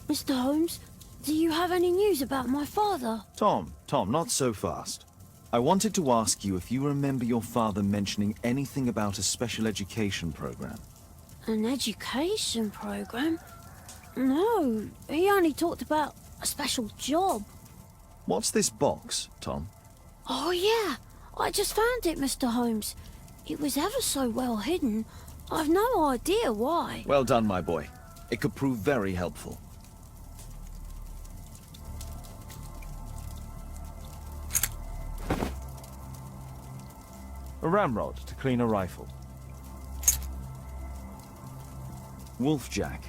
Mr. Holmes, do you have any news about my father? Tom, not so fast. I wanted to ask you if you remember your father mentioning anything about a special education program. An education program? No, he only talked about a special job. What's this box, Tom? Oh yeah, I just found it, Mr. Holmes. It was ever so well hidden. I've no idea why. Well done, my boy. It could prove very helpful. A ramrod to clean a rifle. Wolf jack.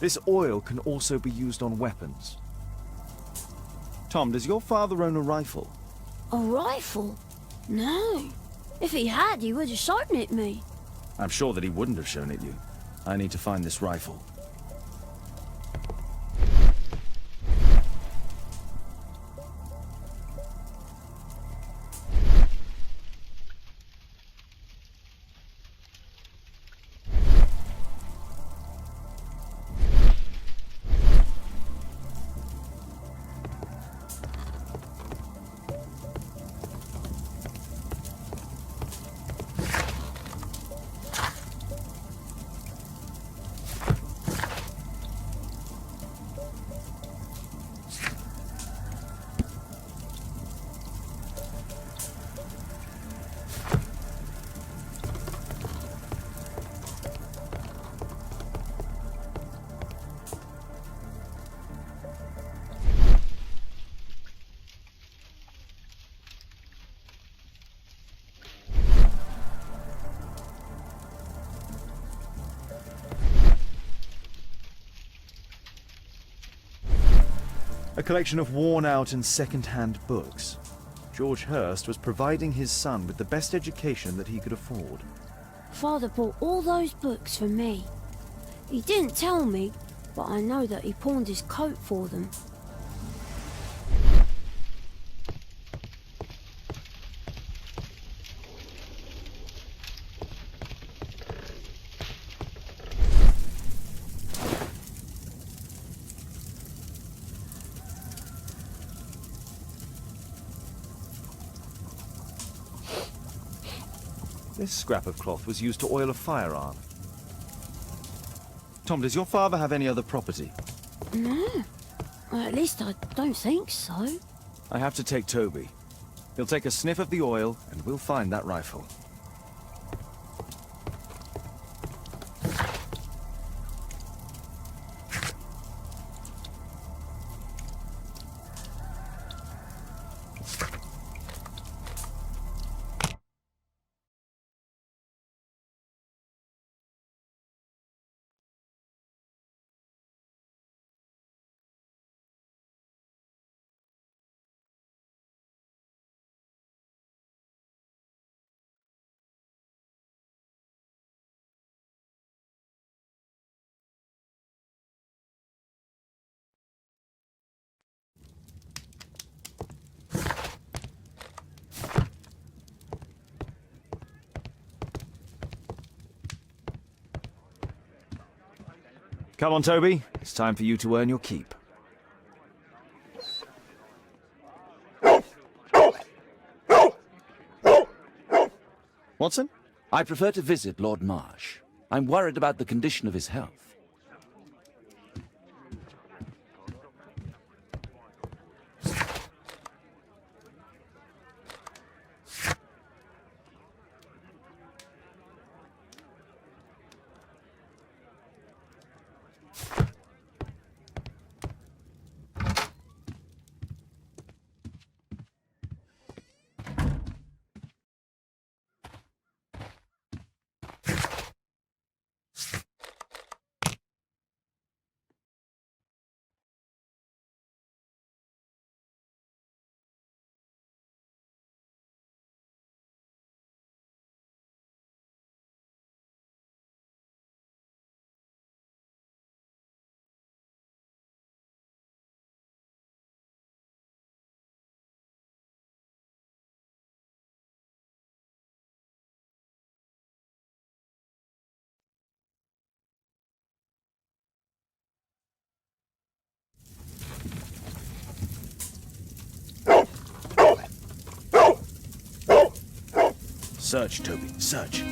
This oil can also be used on weapons. Tom, does your father own a rifle? A rifle? No. If he had, he would have shown it me. I'm sure that he wouldn't have shown it you. I need to find this rifle. A collection of worn-out and second-hand books. George Hurst was providing his son with the best education that he could afford. Father bought all those books for me. He didn't tell me, but I know that he pawned his coat for them. This scrap of cloth was used to oil a firearm. Tom, does your father have any other property? No. Well, at least I don't think so. I have to take Toby. He'll take a sniff of the oil, and we'll find that rifle. Come on, Toby. It's time for you to earn your keep. Watson? I prefer to visit Lord Marsh. I'm worried about the condition of his health. Search, Toby, search.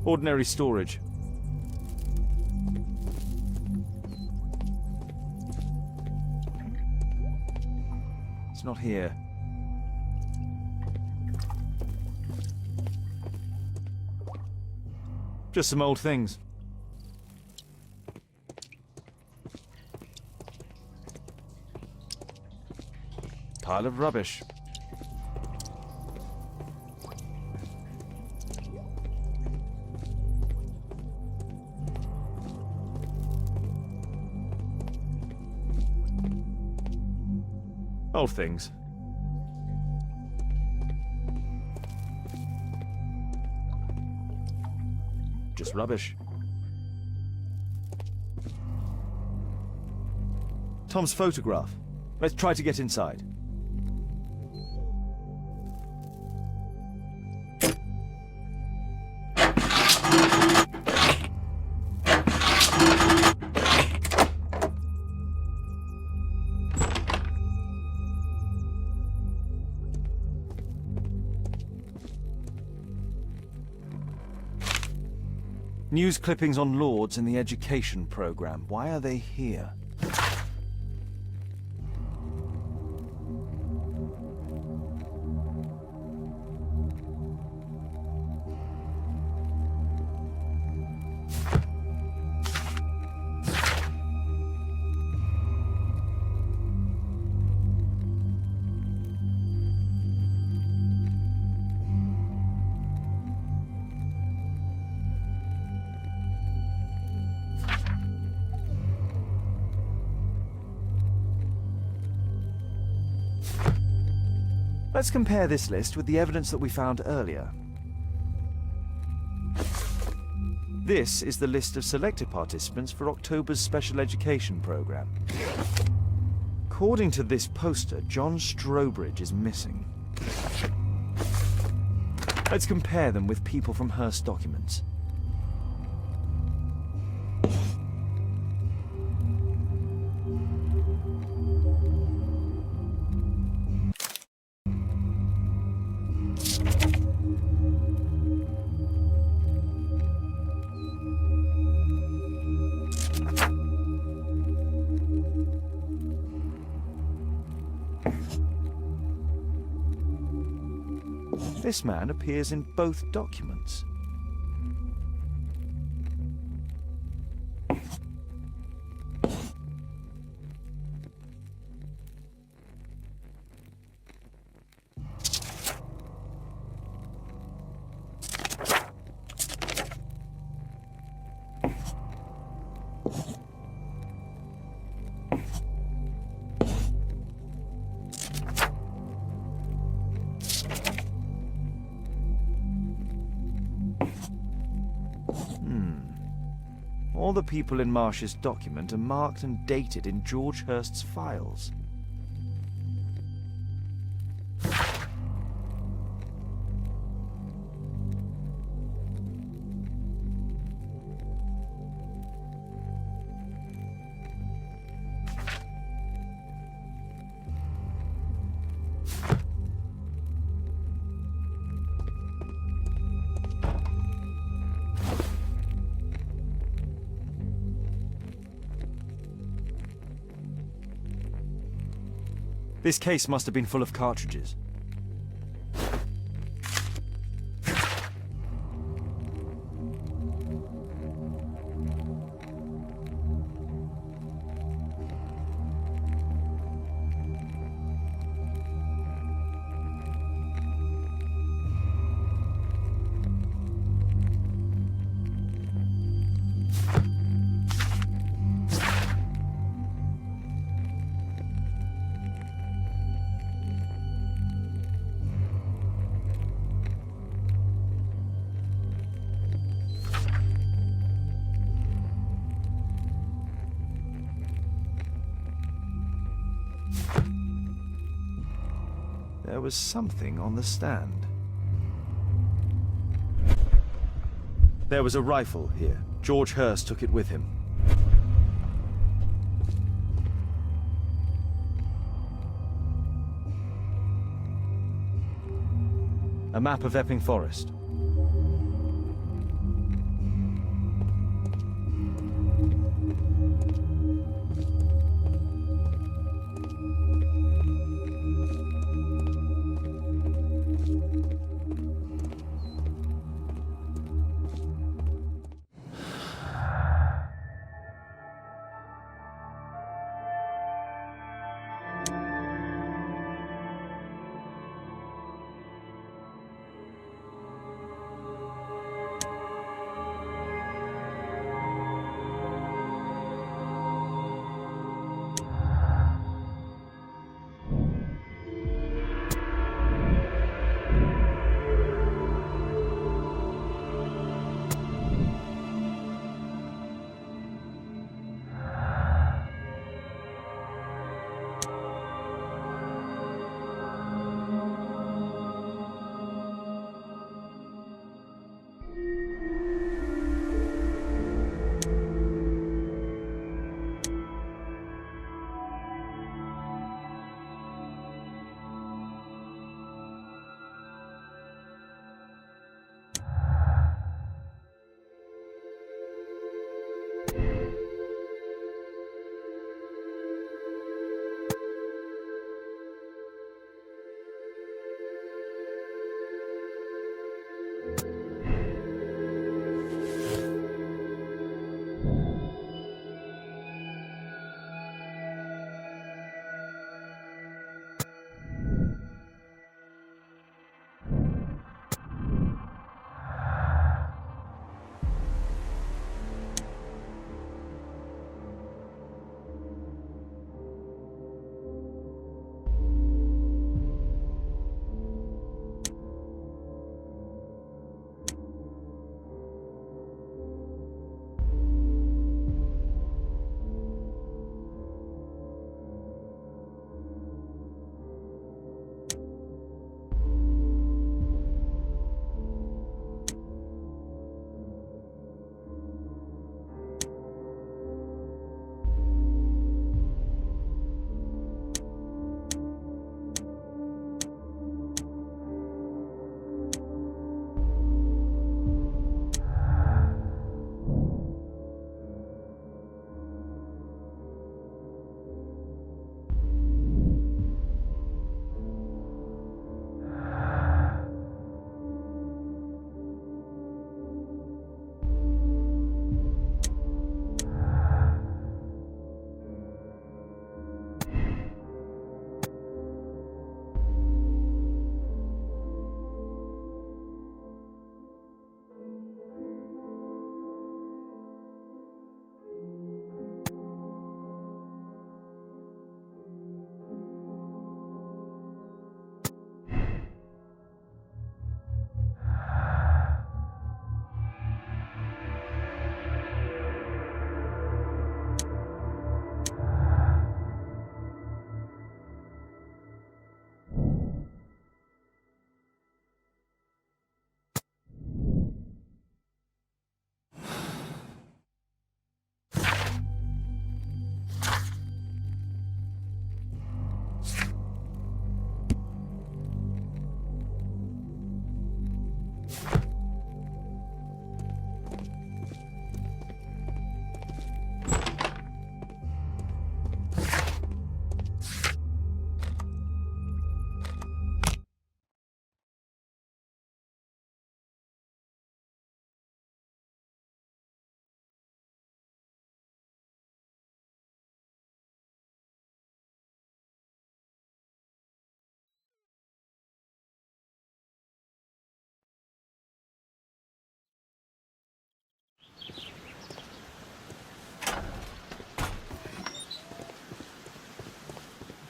Ordinary storage. It's not here. Just some old things. Pile of rubbish. Old things. Just rubbish. Tom's photograph. Let's try to get inside. News clippings on Lords in the education program. Why are they here? Let's compare this list with the evidence that we found earlier. This is the list of selected participants for October's special education program. According to this poster, John Strobridge is missing. Let's compare them with people from Hearst documents. This man appears in both documents. All the people in Marsh's document are marked and dated in George Hurst's files. This case must have been full of cartridges. There was something on the stand. There was a rifle here. George Hurst took it with him. A map of Epping Forest.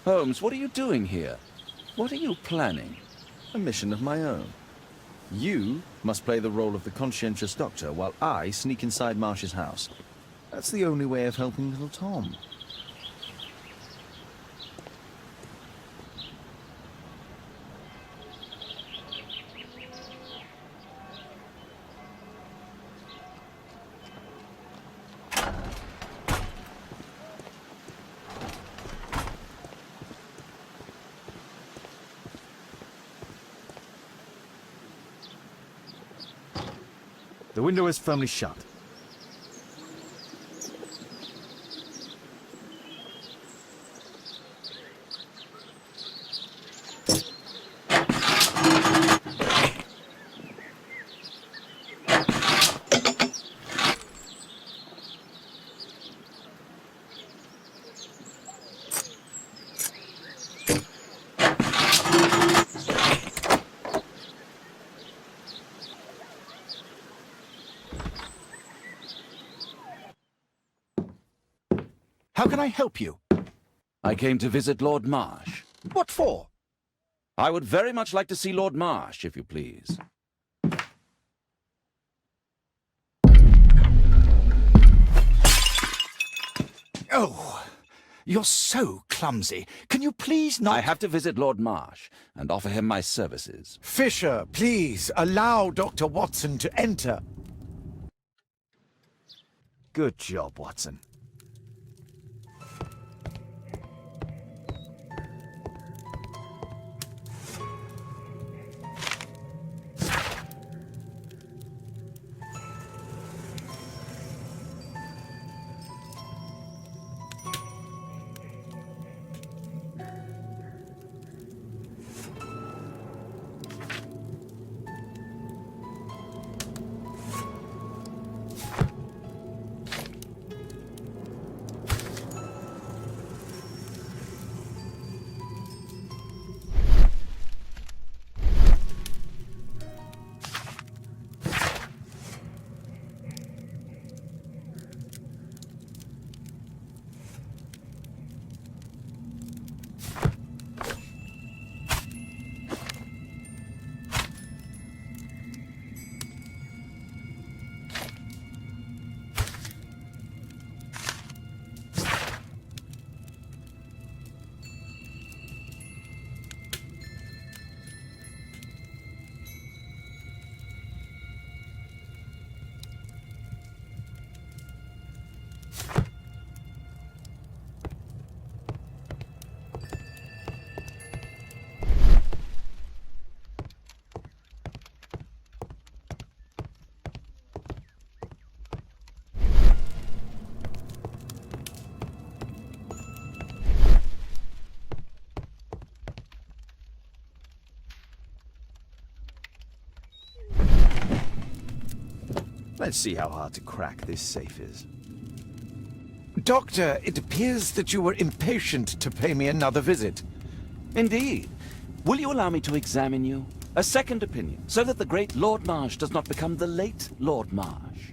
Holmes, what are you doing here? What are you planning? A mission of my own. You must play the role of the conscientious doctor while I sneak inside Marsh's house. That's the only way of helping little Tom. The window is firmly shut. How can I help you? I came to visit Lord Marsh. What for? I would very much like to see Lord Marsh, if you please. Oh, you're so clumsy. Can you please not... I have to visit Lord Marsh and offer him my services. Fisher, please, allow Dr. Watson to enter. Good job, Watson. Let's see how hard to crack this safe is. Doctor, it appears that you were impatient to pay me another visit. Indeed. Will you allow me to examine you? A second opinion, so that the great Lord Marsh does not become the late Lord Marsh.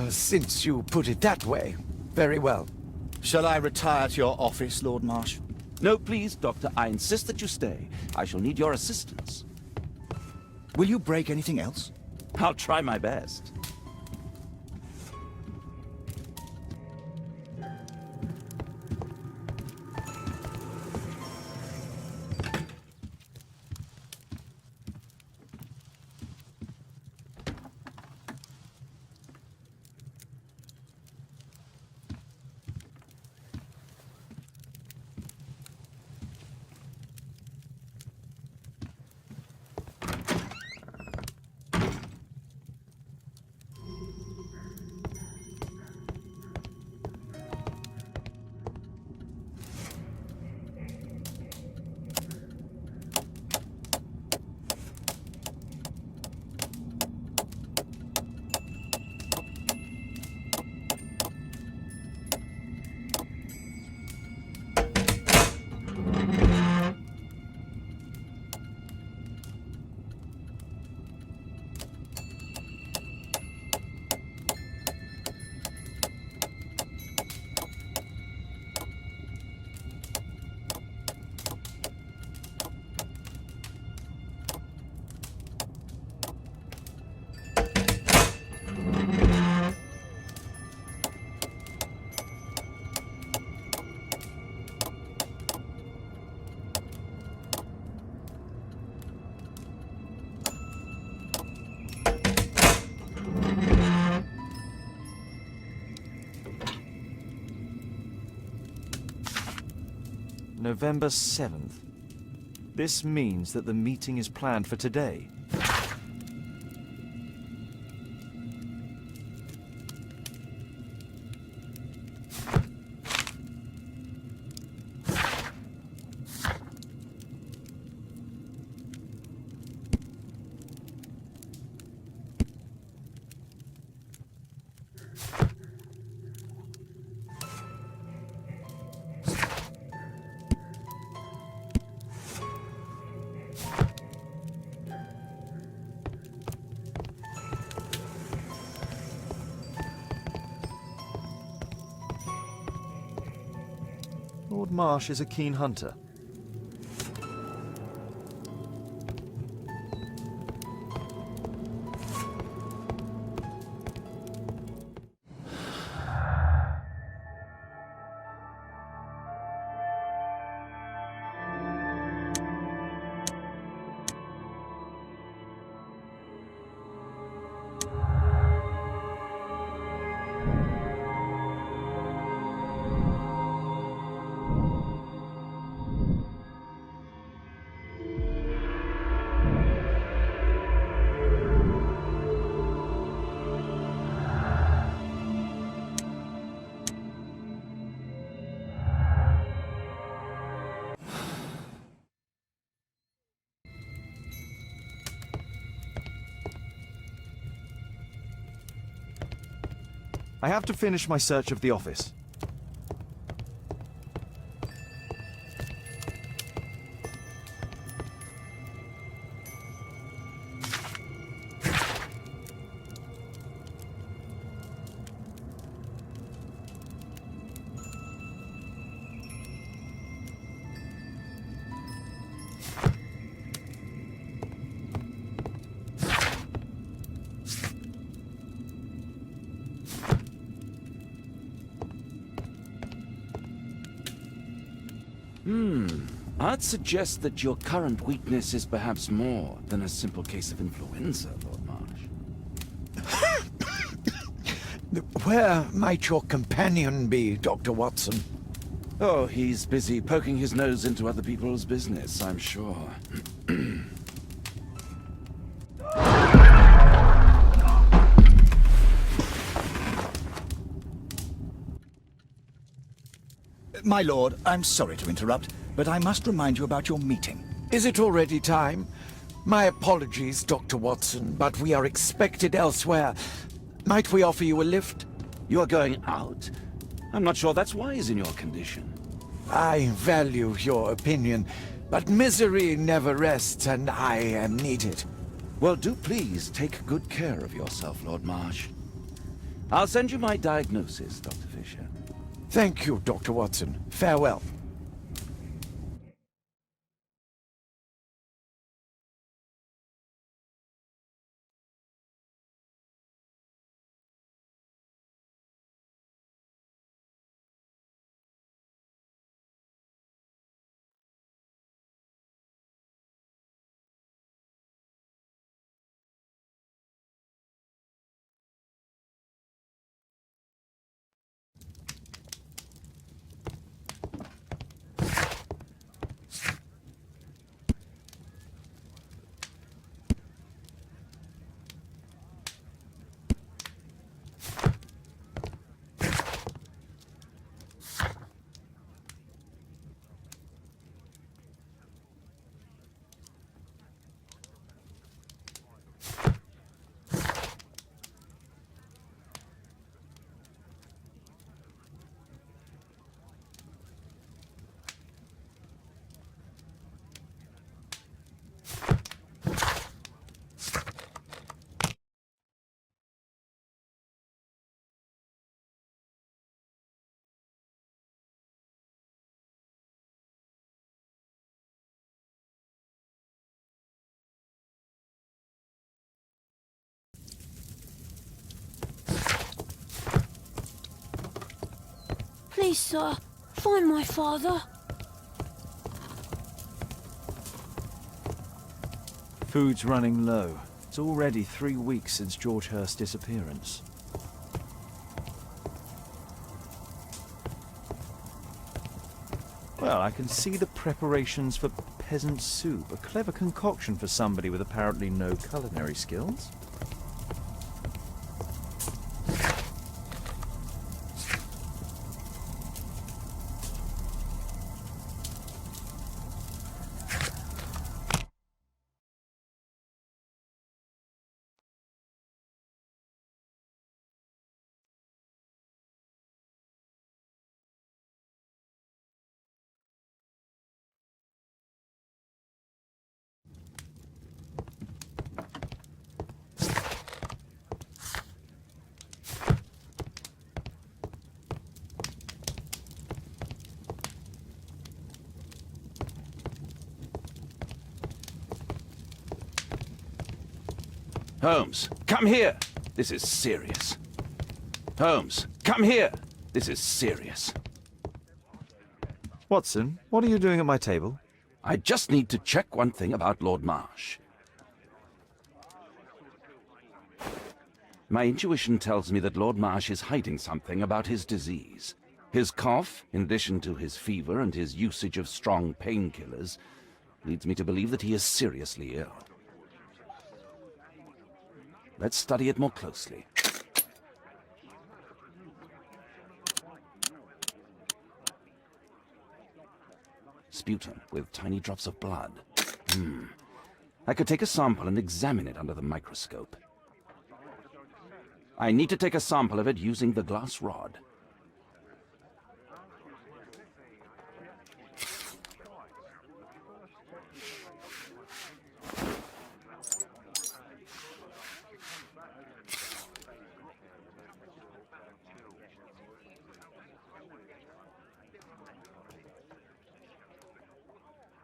Since you put it that way, very well. Shall I retire to your office, Lord Marsh? No, please, Doctor. I insist that you stay. I shall need your assistance. Will you break anything else? I'll try my best. November 7th. This means that the meeting is planned for today. Lord Marsh is a keen hunter. I have to finish my search of the office. I'd suggest that your current weakness is perhaps more than a simple case of influenza, Lord Marsh. Where might your companion be, Dr. Watson? Oh, he's busy poking his nose into other people's business, I'm sure. My lord, I'm sorry to interrupt, but I must remind you about your meeting. Is it already time? My apologies, Dr. Watson, but we are expected elsewhere. Might we offer you a lift? You are going out? I'm not sure that's wise in your condition. I value your opinion, but misery never rests, and I am needed. Well, do please take good care of yourself, Lord Marsh. I'll send you my diagnosis, Dr. Fisher. Thank you, Dr. Watson. Farewell. Please, sir, find my father. Food's running low. It's already 3 weeks since George Hurst's disappearance. Well, I can see the preparations for peasant soup, a clever concoction for somebody with apparently no culinary skills. Holmes, come here. This is serious. Holmes, come here. This is serious. Watson, what are you doing at my table? I just need to check one thing about Lord Marsh. My intuition tells me that Lord Marsh is hiding something about his disease. His cough, in addition to his fever and his usage of strong painkillers, leads me to believe that he is seriously ill. Let's study it more closely. Sputum with tiny drops of blood. I could take a sample and examine it under the microscope. I need to take a sample of it using the glass rod.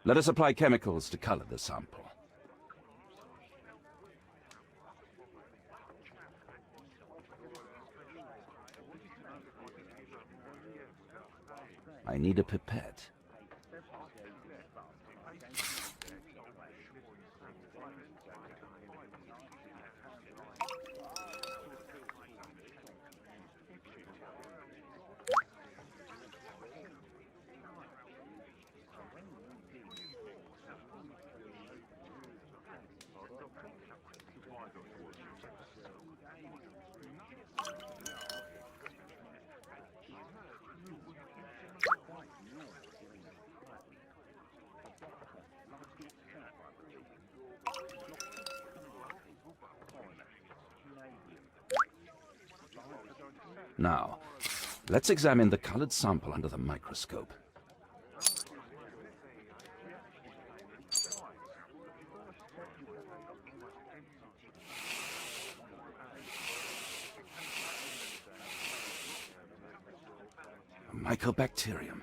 Let us apply chemicals to color the sample. I need a pipette. Now, let's examine the colored sample under the microscope. A mycobacterium.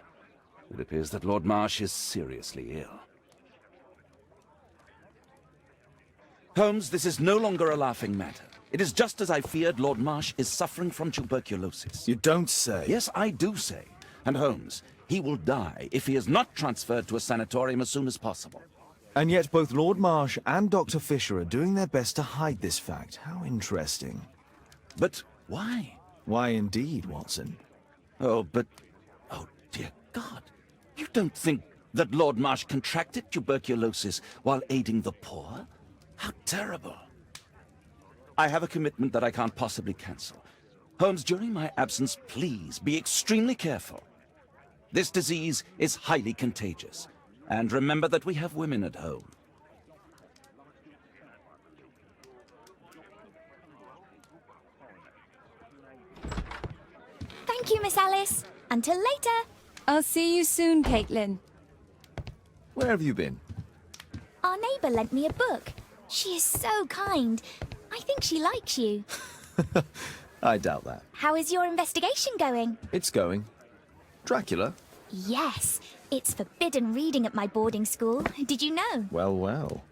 It appears that Lord Marsh is seriously ill. Holmes, this is no longer a laughing matter. It is just as I feared. Lord Marsh is suffering from tuberculosis. You don't say. Yes, I do say. And Holmes, he will die if he is not transferred to a sanatorium as soon as possible. And yet both Lord Marsh and Dr. Fisher are doing their best to hide this fact. How interesting. But why? Why indeed, Watson? Oh, dear God. You don't think that Lord Marsh contracted tuberculosis while aiding the poor? How terrible. I have a commitment that I can't possibly cancel. Holmes, during my absence, please be extremely careful. This disease is highly contagious. And remember that we have women at home. Thank you, Miss Alice. Until later. I'll see you soon, Caitlin. Where have you been? Our neighbour lent me a book. She is so kind. I think she likes you. I doubt that. How is your investigation going? It's going. Dracula? Yes, it's forbidden reading at my boarding school. Did you know? Well, well.